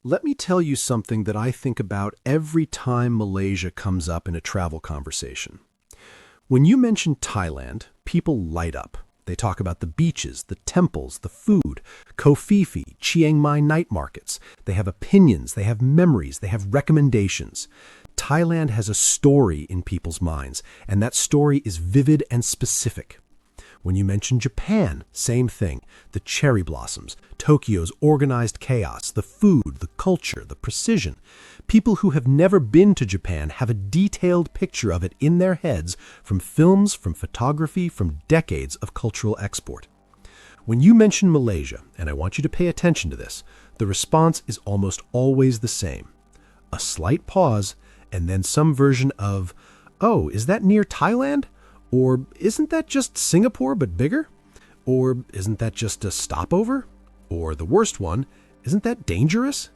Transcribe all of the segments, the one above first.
let me tell you something that I think about every time Malaysia comes up in a travel conversation. When you mention Thailand, people light up. They talk about the beaches, the temples, the food, Koh Phi Phi, Chiang Mai night markets. They have opinions, they have memories, they have recommendations. Thailand has a story in people's minds, and that story is vivid and specific. When you mention Japan, same thing. The cherry blossoms, Tokyo's organized chaos, the food, the culture, the precision. People who have never been to Japan have a detailed picture of it in their heads from films, from photography, from decades of cultural export. When you mention Malaysia, and I want you to pay attention to this, the response is almost always the same. A slight pause, and then some version of, "Oh, is that near Thailand? Or isn't that just Singapore but bigger? Or isn't that just a stopover? Or the worst one, isn't that dangerous?"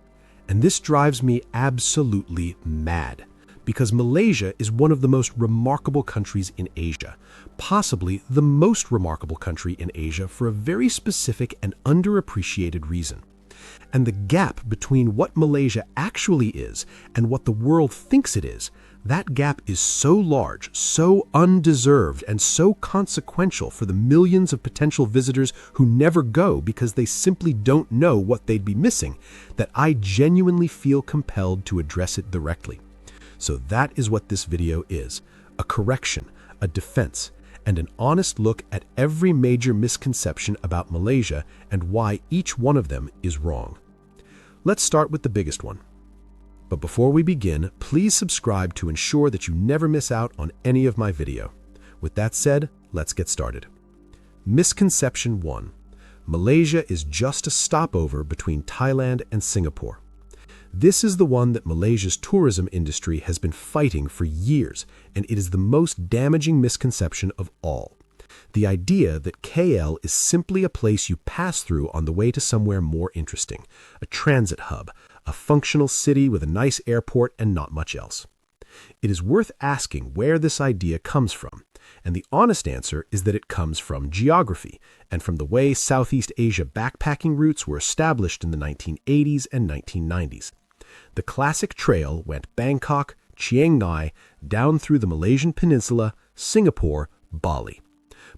And this drives me absolutely mad, because Malaysia is one of the most remarkable countries in Asia, possibly the most remarkable country in Asia for a very specific and underappreciated reason. And the gap between what Malaysia actually is and what the world thinks it is, that gap is so large, so undeserved, and so consequential for the millions of potential visitors who never go because they simply don't know what they'd be missing, that I genuinely feel compelled to address it directly. So that is what this video is: a correction, a defense, and an honest look at every major misconception about Malaysia and why each one of them is wrong. Let's start with the biggest one. But before we begin, please subscribe to ensure that you never miss out on any of my video. With that said, let's get started. Misconception 1. Malaysia is just a stopover between Thailand and Singapore. This is the one that Malaysia's tourism industry has been fighting for years, and it is the most damaging misconception of all. The idea that KL is simply a place you pass through on the way to somewhere more interesting, a transit hub, a functional city with a nice airport and not much else. It is worth asking where this idea comes from, and the honest answer is that it comes from geography and from the way Southeast Asia backpacking routes were established in the 1980s and 1990s. The classic trail went Bangkok, Chiang Mai, down through the Malaysian peninsula, Singapore, Bali.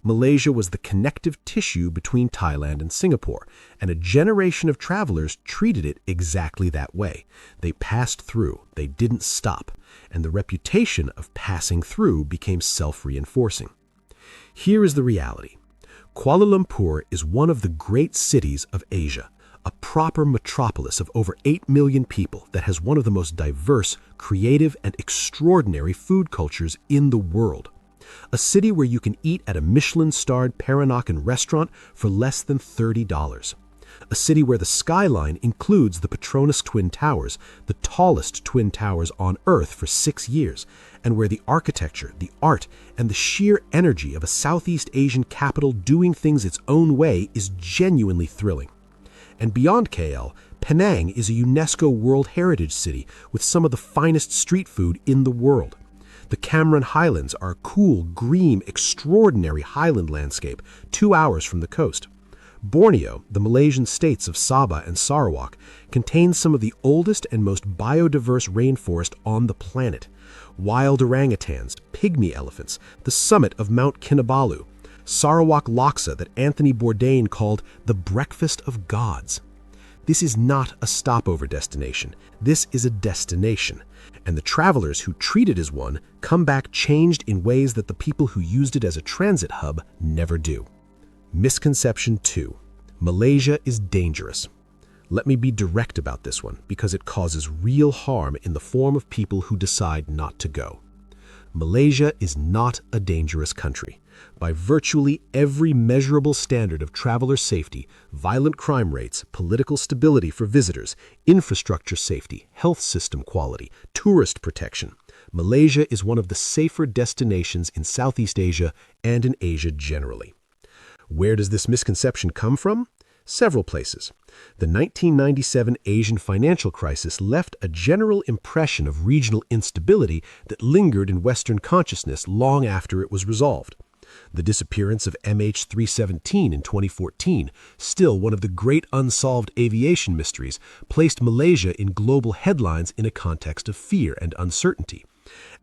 Malaysia was the connective tissue between Thailand and Singapore, and a generation of travelers treated it exactly that way. They passed through, they didn't stop, and the reputation of passing through became self-reinforcing. Here is the reality. Kuala Lumpur is one of the great cities of Asia, a proper metropolis of over 8 million people that has one of the most diverse, creative, and extraordinary food cultures in the world. A city where you can eat at a Michelin-starred Peranakan restaurant for less than $30. A city where the skyline includes the Petronas Twin Towers, the tallest twin towers on Earth for 6 years, and where the architecture, the art, and the sheer energy of a Southeast Asian capital doing things its own way is genuinely thrilling. And beyond KL, Penang is a UNESCO World Heritage City with some of the finest street food in the world. The Cameron Highlands are a cool, green, extraordinary highland landscape 2 hours from the coast. Borneo, the Malaysian states of Sabah and Sarawak, contains some of the oldest and most biodiverse rainforest on the planet. Wild orangutans, pygmy elephants, the summit of Mount Kinabalu, Sarawak Laksa that Anthony Bourdain called the breakfast of gods. This is not a stopover destination. This is a destination. And the travelers who treat it as one come back changed in ways that the people who used it as a transit hub never do. Misconception 2. Malaysia is dangerous. Let me be direct about this one because it causes real harm in the form of people who decide not to go. Malaysia is not a dangerous country. By virtually every measurable standard of traveler safety, violent crime rates, political stability for visitors, infrastructure safety, health system quality, tourist protection, Malaysia is one of the safer destinations in Southeast Asia and in Asia generally. Where does this misconception come from? Several places. The 1997 Asian financial crisis left a general impression of regional instability that lingered in Western consciousness long after it was resolved. The disappearance of MH317 in 2014, still one of the great unsolved aviation mysteries, placed Malaysia in global headlines in a context of fear and uncertainty.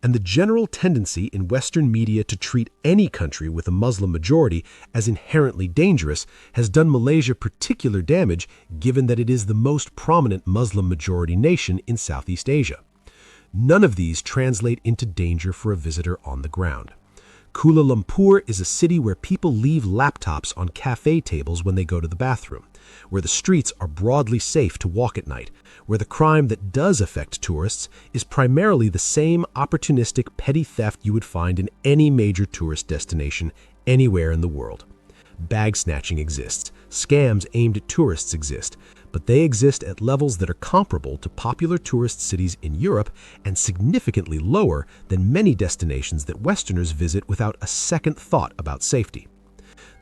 And the general tendency in Western media to treat any country with a Muslim majority as inherently dangerous has done Malaysia particular damage, given that it is the most prominent Muslim majority nation in Southeast Asia. None of these translate into danger for a visitor on the ground. Kuala Lumpur is a city where people leave laptops on cafe tables when they go to the bathroom, where the streets are broadly safe to walk at night, where the crime that does affect tourists is primarily the same opportunistic petty theft you would find in any major tourist destination anywhere in the world. Bag snatching exists, scams aimed at tourists exist, but they exist at levels that are comparable to popular tourist cities in Europe and significantly lower than many destinations that Westerners visit without a second thought about safety.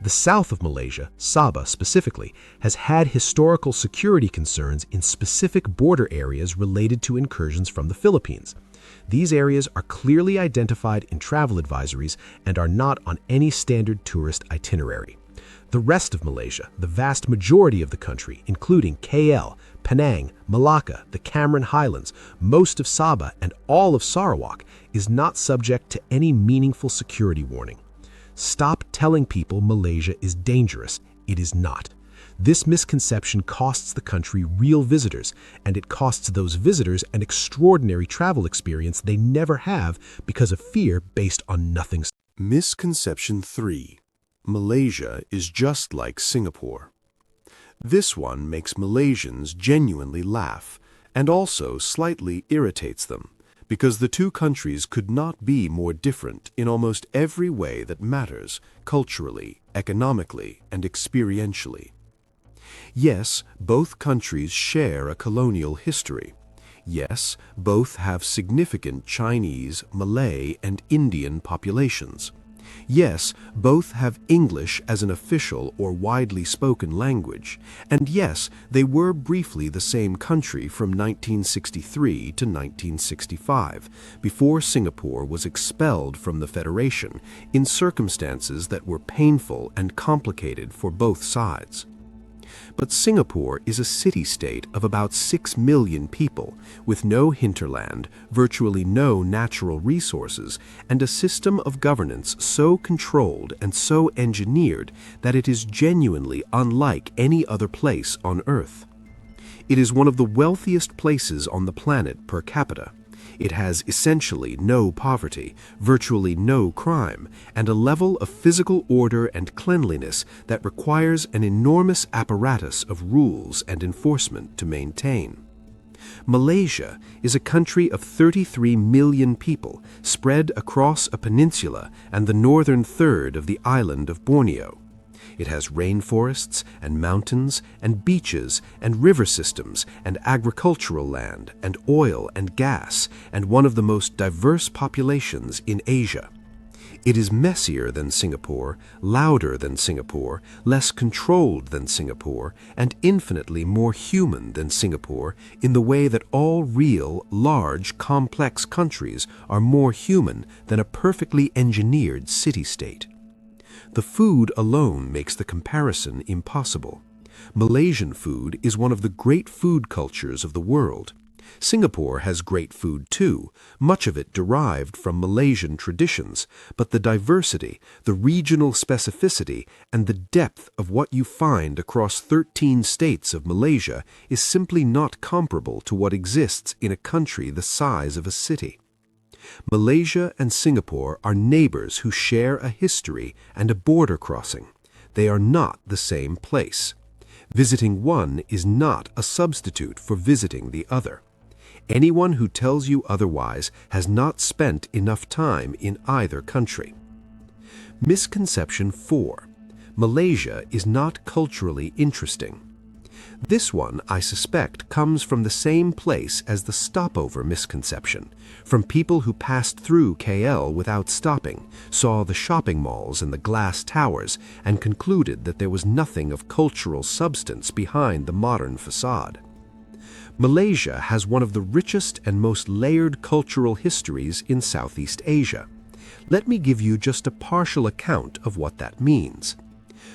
The south of Malaysia, Sabah specifically, has had historical security concerns in specific border areas related to incursions from the Philippines. These areas are clearly identified in travel advisories and are not on any standard tourist itinerary. The rest of Malaysia, the vast majority of the country, including KL, Penang, Malacca, the Cameron Highlands, most of Sabah, and all of Sarawak, is not subject to any meaningful security warning. Stop telling people Malaysia is dangerous. It is not. This misconception costs the country real visitors, and it costs those visitors an extraordinary travel experience they never have because of fear based on nothing. Misconception 3. Malaysia is just like Singapore. This one makes Malaysians genuinely laugh and also slightly irritates them, because the two countries could not be more different in almost every way that matters, culturally, economically, and experientially. Yes, both countries share a colonial history. Yes, both have significant Chinese, Malay, and Indian populations. Yes, both have English as an official or widely spoken language, and yes, they were briefly the same country from 1963 to 1965, before Singapore was expelled from the Federation in circumstances that were painful and complicated for both sides. But Singapore is a city-state of about 6 million people, with no hinterland, virtually no natural resources, and a system of governance so controlled and so engineered that it is genuinely unlike any other place on Earth. It is one of the wealthiest places on the planet per capita. It has essentially no poverty, virtually no crime, and a level of physical order and cleanliness that requires an enormous apparatus of rules and enforcement to maintain. Malaysia is a country of 33 million people spread across a peninsula and the northern third of the island of Borneo. It has rainforests and mountains and beaches and river systems and agricultural land and oil and gas and one of the most diverse populations in Asia. It is messier than Singapore, louder than Singapore, less controlled than Singapore, and infinitely more human than Singapore in the way that all real, large, complex countries are more human than a perfectly engineered city-state. The food alone makes the comparison impossible. Malaysian food is one of the great food cultures of the world. Singapore has great food too, much of it derived from Malaysian traditions, but the diversity, the regional specificity, and the depth of what you find across 13 states of Malaysia is simply not comparable to what exists in a country the size of a city. Malaysia and Singapore are neighbors who share a history and a border crossing. They are not the same place. Visiting one is not a substitute for visiting the other. Anyone who tells you otherwise has not spent enough time in either country. Misconception 4. Malaysia is not culturally interesting. This one, I suspect, comes from the same place as the stopover misconception, from people who passed through KL without stopping, saw the shopping malls and the glass towers, and concluded that there was nothing of cultural substance behind the modern facade. Malaysia has one of the richest and most layered cultural histories in Southeast Asia. Let me give you just a partial account of what that means.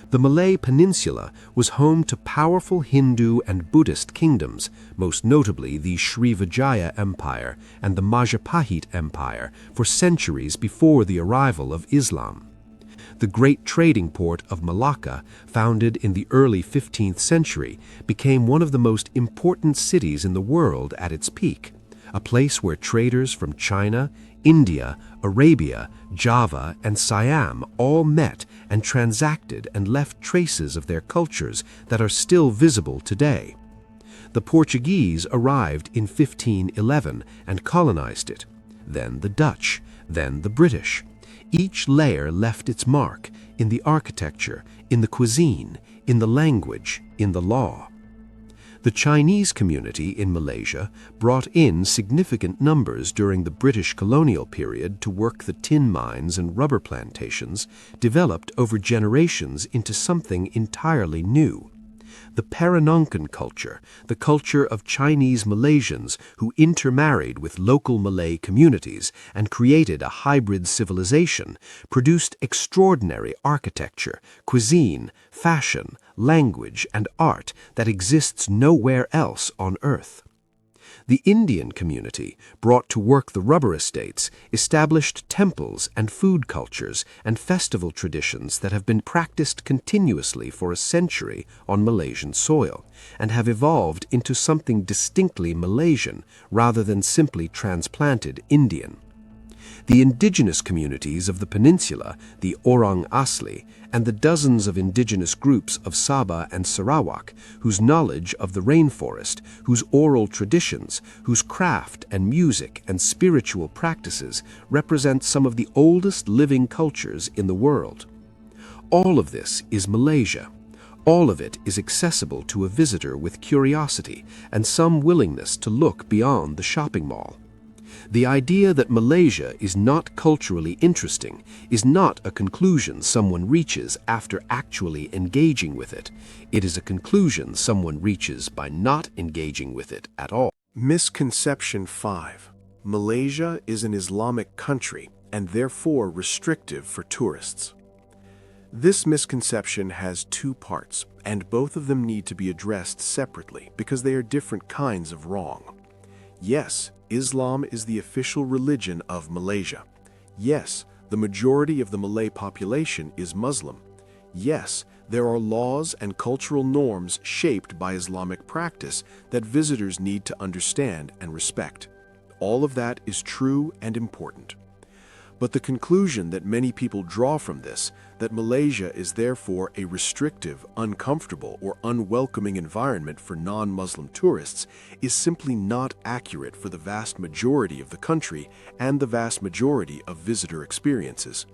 The Malay Peninsula was home to powerful Hindu and Buddhist kingdoms, most notably the Srivijaya Empire and the Majapahit Empire, for centuries before the arrival of Islam. The great trading port of Malacca, founded in the early 15th century, became one of the most important cities in the world at its peak, a place where traders from China, India, Arabia, Java, and Siam all met and transacted and left traces of their cultures that are still visible today. The Portuguese arrived in 1511 and colonized it, then the Dutch, then the British. Each layer left its mark in the architecture, in the cuisine, in the language, in the law. The Chinese community in Malaysia brought in significant numbers during the British colonial period to work the tin mines and rubber plantations, developed over generations into something entirely new. The Peranakan culture, the culture of Chinese Malaysians who intermarried with local Malay communities and created a hybrid civilization, produced extraordinary architecture, cuisine, fashion, language, and art that exists nowhere else on Earth. The Indian community, brought to work the rubber estates, established temples and food cultures and festival traditions that have been practiced continuously for a century on Malaysian soil, and have evolved into something distinctly Malaysian rather than simply transplanted Indian. The indigenous communities of the peninsula, the Orang Asli, and the dozens of indigenous groups of Sabah and Sarawak, whose knowledge of the rainforest, whose oral traditions, whose craft and music and spiritual practices represent some of the oldest living cultures in the world. All of this is Malaysia. All of it is accessible to a visitor with curiosity and some willingness to look beyond the shopping mall. The idea that Malaysia is not culturally interesting is not a conclusion someone reaches after actually engaging with it. It is a conclusion someone reaches by not engaging with it at all. Misconception 5. Malaysia is an Islamic country and therefore restrictive for tourists. This misconception has two parts, and both of them need to be addressed separately because they are different kinds of wrong. Yes, Islam is the official religion of Malaysia. Yes, the majority of the Malay population is Muslim. Yes, there are laws and cultural norms shaped by Islamic practice that visitors need to understand and respect. All of that is true and important. But the conclusion that many people draw from this, that Malaysia is therefore a restrictive, uncomfortable, or unwelcoming environment for non-Muslim tourists, is simply not accurate for the vast majority of the country and the vast majority of visitor experiences.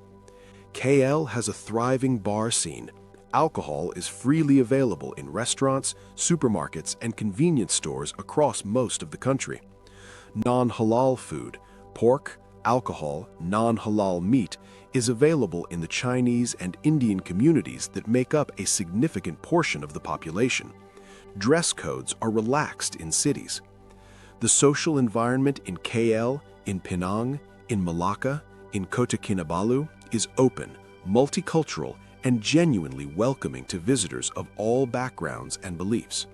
KL has a thriving bar scene. Alcohol is freely available in restaurants, supermarkets, and convenience stores across most of the country. Non-halal food, pork, alcohol, non-halal meat, is available in the Chinese and Indian communities that make up a significant portion of the population. Dress codes are relaxed in cities. The social environment in KL, in Penang, in Malacca, in Kota Kinabalu is open, multicultural, and genuinely welcoming to visitors of all backgrounds and beliefs.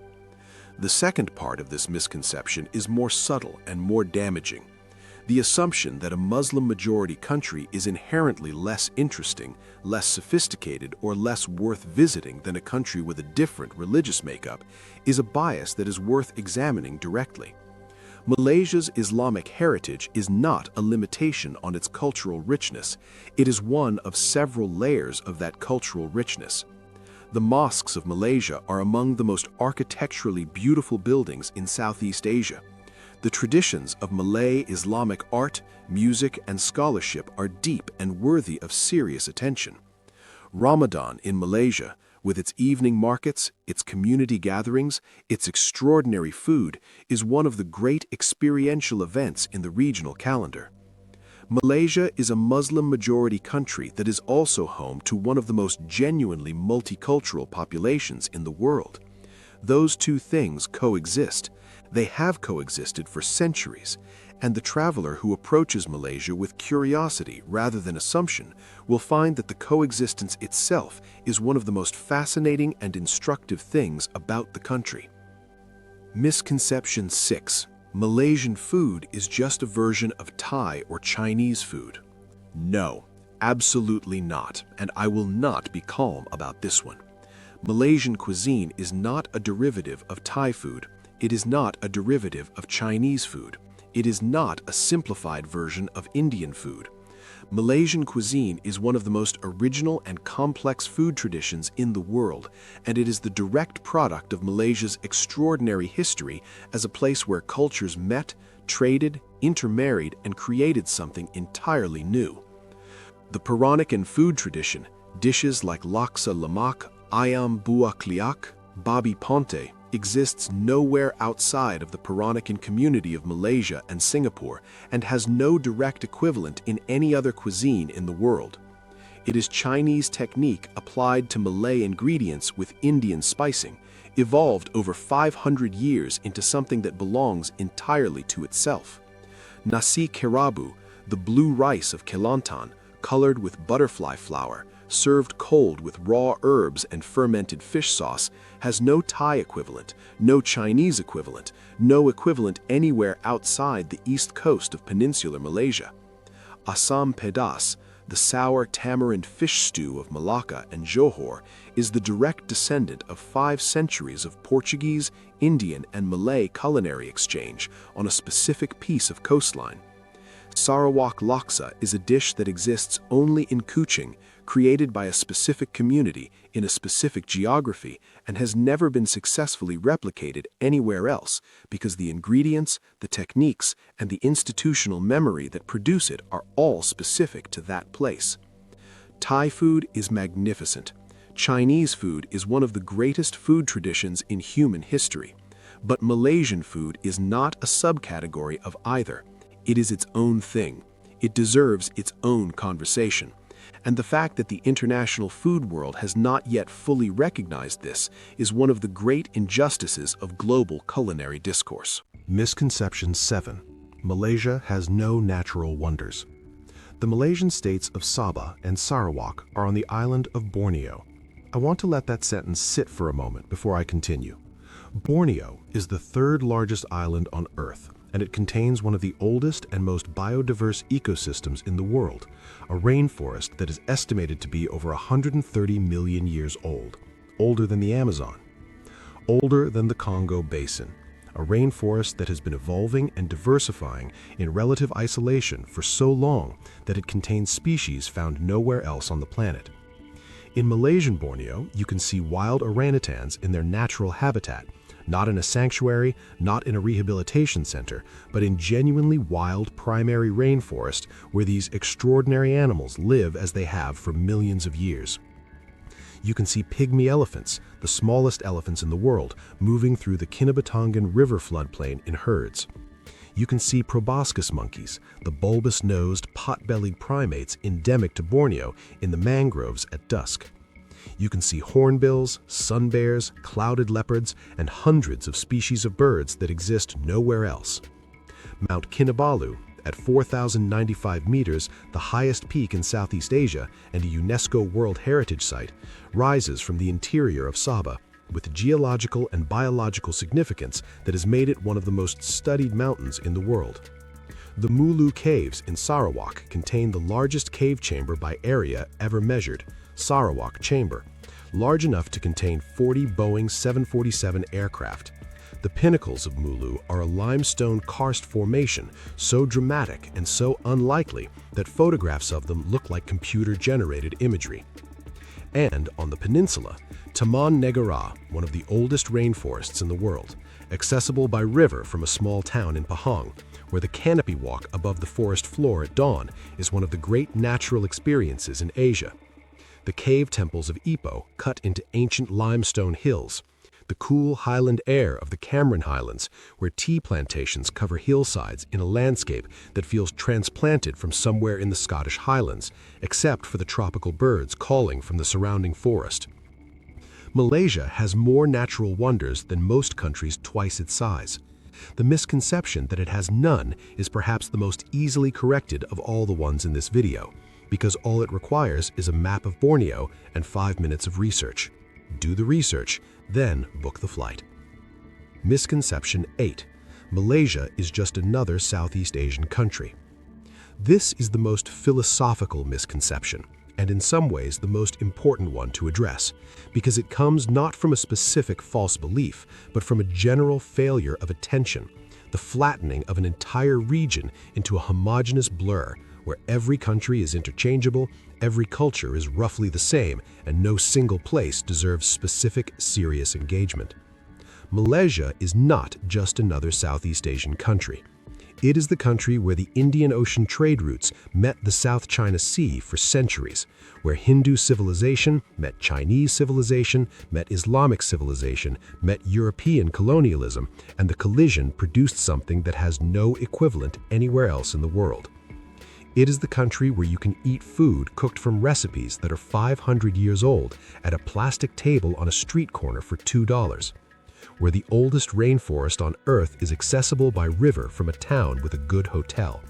The second part of this misconception is more subtle and more damaging. The assumption that a Muslim-majority country is inherently less interesting, less sophisticated, or less worth visiting than a country with a different religious makeup is a bias that is worth examining directly. Malaysia's Islamic heritage is not a limitation on its cultural richness. It is one of several layers of that cultural richness. The mosques of Malaysia are among the most architecturally beautiful buildings in Southeast Asia. The traditions of Malay Islamic art, music, and scholarship are deep and worthy of serious attention. Ramadan in Malaysia, with its evening markets, its community gatherings, its extraordinary food, is one of the great experiential events in the regional calendar. Malaysia is a Muslim-majority country that is also home to one of the most genuinely multicultural populations in the world. Those two things coexist, They have coexisted for centuries, and the traveler who approaches Malaysia with curiosity rather than assumption will find that the coexistence itself is one of the most fascinating and instructive things about the country. Misconception 6. Malaysian food is just a version of Thai or Chinese food. No, absolutely not, and I will not be calm about this one. Malaysian cuisine is not a derivative of Thai food. It is not a derivative of Chinese food. It is not a simplified version of Indian food. Malaysian cuisine is one of the most original and complex food traditions in the world, and it is the direct product of Malaysia's extraordinary history as a place where cultures met, traded, intermarried, and created something entirely new. The Peranakan food tradition, dishes like laksa lemak, ayam buah kliak, babi ponte, exists nowhere outside of the Peranakan community of Malaysia and Singapore and has no direct equivalent in any other cuisine in the world. It is Chinese technique applied to Malay ingredients with Indian spicing, evolved over 500 years into something that belongs entirely to itself. Nasi kerabu, the blue rice of Kelantan, colored with butterfly flower, served cold with raw herbs and fermented fish sauce, has no Thai equivalent, no Chinese equivalent, no equivalent anywhere outside the east coast of peninsular Malaysia. Asam pedas, the sour tamarind fish stew of Malacca and Johor, is the direct descendant of 5 centuries of Portuguese, Indian, and Malay culinary exchange on a specific piece of coastline. Sarawak laksa is a dish that exists only in Kuching, created by a specific community in a specific geography, and has never been successfully replicated anywhere else because the ingredients, the techniques, and the institutional memory that produce it are all specific to that place. Thai food is magnificent. Chinese food is one of the greatest food traditions in human history. But Malaysian food is not a subcategory of either. It is its own thing. It deserves its own conversation. And the fact that the international food world has not yet fully recognized this is one of the great injustices of global culinary discourse. Misconception 7. Malaysia has no natural wonders. The Malaysian states of Sabah and Sarawak are on the island of Borneo. I want to let that sentence sit for a moment before I continue. Borneo is the 3rd largest island on Earth, and it contains one of the oldest and most biodiverse ecosystems in the world, a rainforest that is estimated to be over 130 million years old, older than the Amazon, older than the Congo Basin, a rainforest that has been evolving and diversifying in relative isolation for so long that it contains species found nowhere else on the planet. In Malaysian Borneo, you can see wild orangutans in their natural habitat, not in a sanctuary, not in a rehabilitation center, but in genuinely wild primary rainforest where these extraordinary animals live as they have for millions of years. You can see pygmy elephants, the smallest elephants in the world, moving through the Kinabatangan River floodplain in herds. You can see proboscis monkeys, the bulbous-nosed, pot-bellied primates endemic to Borneo, in the mangroves at dusk. You can see hornbills, sun bears, clouded leopards, and hundreds of species of birds that exist nowhere else. Mount Kinabalu, at 4,095 meters, the highest peak in Southeast Asia and a UNESCO World Heritage Site, rises from the interior of Sabah, with geological and biological significance that has made it one of the most studied mountains in the world. The Mulu Caves in Sarawak contain the largest cave chamber by area ever measured, Sarawak Chamber, large enough to contain 40 Boeing 747 aircraft. The pinnacles of Mulu are a limestone karst formation so dramatic and so unlikely that photographs of them look like computer-generated imagery. And on the peninsula, Taman Negara, one of the oldest rainforests in the world, accessible by river from a small town in Pahang, where the canopy walk above the forest floor at dawn is one of the great natural experiences in Asia. The cave temples of Ipoh cut into ancient limestone hills, the cool highland air of the Cameron Highlands, where tea plantations cover hillsides in a landscape that feels transplanted from somewhere in the Scottish Highlands, except for the tropical birds calling from the surrounding forest. Malaysia has more natural wonders than most countries twice its size. The misconception that it has none is perhaps the most easily corrected of all the ones in this video, because all it requires is a map of Borneo and 5 minutes of research. Do the research, then book the flight. Misconception 8. Malaysia is just another Southeast Asian country. This is the most philosophical misconception, and in some ways the most important one to address, because it comes not from a specific false belief, but from a general failure of attention, the flattening of an entire region into a homogeneous blur, where every country is interchangeable, every culture is roughly the same, and no single place deserves specific, serious engagement. Malaysia is not just another Southeast Asian country. It is the country where the Indian Ocean trade routes met the South China Sea for centuries, where Hindu civilization met Chinese civilization, met Islamic civilization, met European colonialism, and the collision produced something that has no equivalent anywhere else in the world. It is the country where you can eat food cooked from recipes that are 500 years old at a plastic table on a street corner for $2. Where the oldest rainforest on Earth is accessible by river from a town with a good hotel,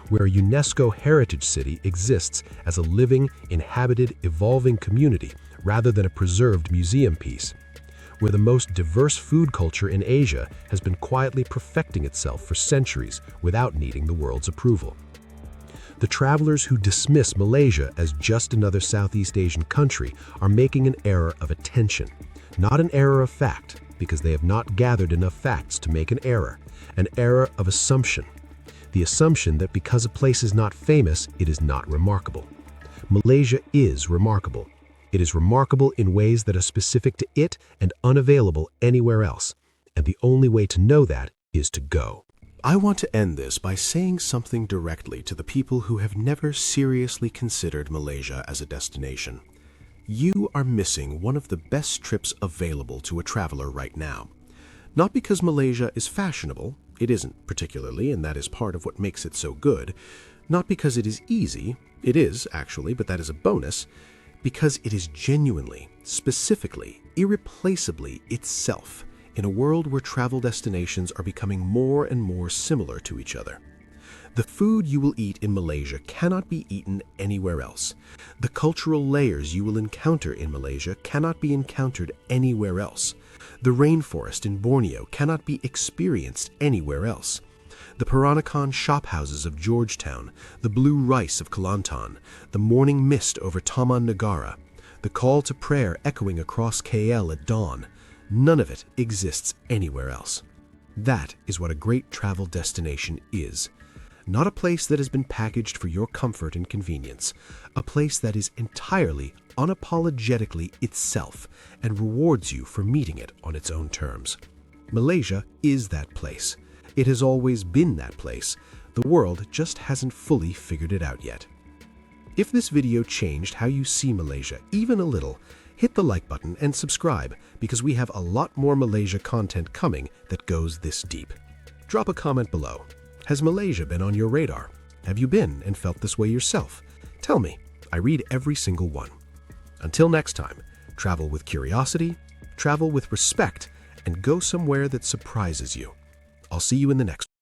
where a UNESCO heritage city exists as a living, inhabited, evolving community rather than a preserved museum piece, where the most diverse food culture in Asia has been quietly perfecting itself for centuries without needing the world's approval. The travelers who dismiss Malaysia as just another Southeast Asian country are making an error of attention, not an error of fact, because they have not gathered enough facts to make an error of assumption. The assumption that because a place is not famous, it is not remarkable. Malaysia is remarkable. It is remarkable in ways that are specific to it and unavailable anywhere else. And the only way to know that is to go. I want to end this by saying something directly to the people who have never seriously considered Malaysia as a destination. You are missing one of the best trips available to a traveler right now. Not because Malaysia is fashionable, it isn't particularly, and that is part of what makes it so good. Not because it is easy, it is actually, but that is a bonus. Because it is genuinely, specifically, irreplaceably itself in a world where travel destinations are becoming more and more similar to each other. The food you will eat in Malaysia cannot be eaten anywhere else. The cultural layers you will encounter in Malaysia cannot be encountered anywhere else. The rainforest in Borneo cannot be experienced anywhere else. The Peranakan shophouses of Georgetown, the blue rice of Kelantan, the morning mist over Taman Negara, the call to prayer echoing across KL at dawn, none of it exists anywhere else. That is what a great travel destination is. Not a place that has been packaged for your comfort and convenience, a place that is entirely, unapologetically itself and rewards you for meeting it on its own terms. Malaysia is that place. It has always been that place. The world just hasn't fully figured it out yet. If this video changed how you see Malaysia even a little, hit the like button and subscribe, because we have a lot more Malaysia content coming that goes this deep. Drop a comment below. Has Malaysia been on your radar? Have you been and felt this way yourself? Tell me. I read every single one. Until next time, travel with curiosity, travel with respect, and go somewhere that surprises you. I'll see you in the next one.